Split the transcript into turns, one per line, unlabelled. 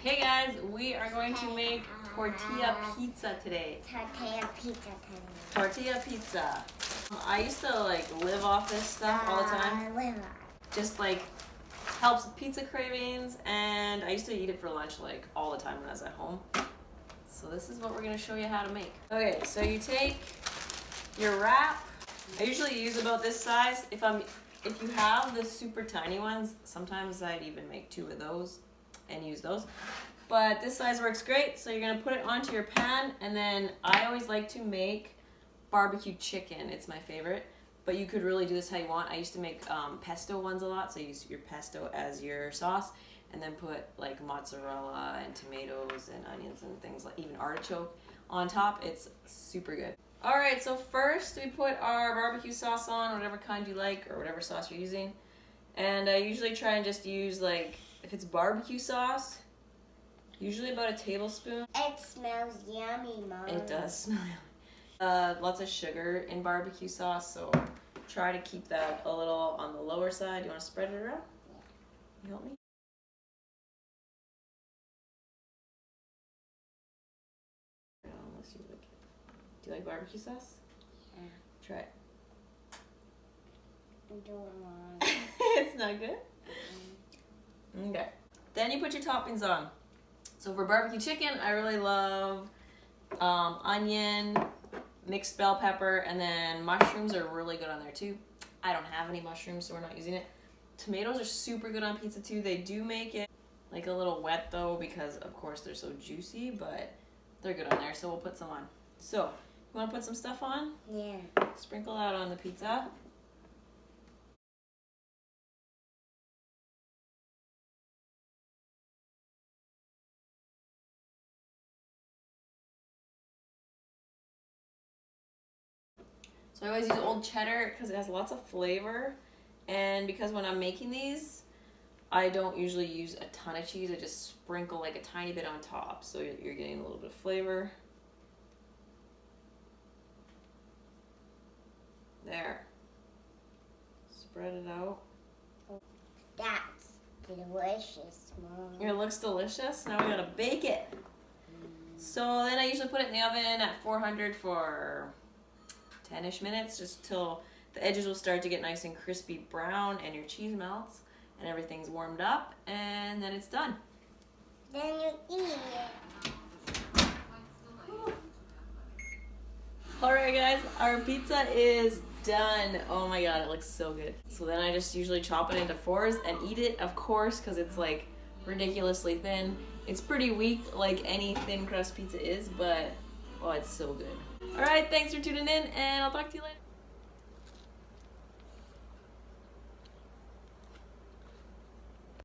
Hey guys, we are going to make tortilla pizza today.
Tortilla pizza today.
Tortilla pizza. I used to live off this stuff all the time. Just helps with pizza cravings, and I used to eat it for lunch all the time when I was at home. So this is what we're gonna show you how to make. Okay, so you take your wrap. I usually use about this size. If you have the super tiny ones, sometimes I'd even make 2 of those and use those. But this size works great, so you're gonna put it onto your pan, and then I always like to make barbecue chicken. It's my favorite, but you could really do this how you want. I used to make pesto ones a lot, so use your pesto as your sauce, and then put mozzarella and tomatoes and onions and things even artichoke on top. It's super good. All right, so first we put our barbecue sauce on, whatever kind you like or whatever sauce you're using. And I usually try and just use if it's barbecue sauce, usually about a tablespoon.
It smells yummy, Mom.
It does smell yummy. Lots of sugar in barbecue sauce, so try to keep that a little on the lower side. You want to spread it around? Yeah. You help me? Unless you like it. Do you like barbecue sauce?
Yeah.
Try it.
I don't want.
It's not good? Okay. Then you put your toppings on. So for barbecue chicken, I really love onion, mixed bell pepper, and then mushrooms are really good on there too. I don't have any mushrooms, so we're not using it. Tomatoes are super good on pizza too. They do make it a little wet though, because of course they're so juicy, but they're good on there, so we'll put some on. So, you want to put some stuff on?
Yeah.
Sprinkle out on the pizza. So I always use old cheddar because it has lots of flavor, and because when I'm making these, I don't usually use a ton of cheese. I just sprinkle a tiny bit on top, so you're getting a little bit of flavor. There. Spread it out.
That's delicious, Mom.
It looks delicious. Now we gotta bake it. So then I usually put it in the oven at 400 for 10-ish minutes, just till the edges will start to get nice and crispy brown and your cheese melts and everything's warmed up, and then it's done.
Then you eat it.
Alright guys, our pizza is done. Oh my god, it looks so good. So then I just usually chop it into 4s and eat it, of course, because it's ridiculously thin. It's pretty weak like any thin crust pizza is, but oh, it's so good. Alright, thanks for tuning in, and I'll talk to you later.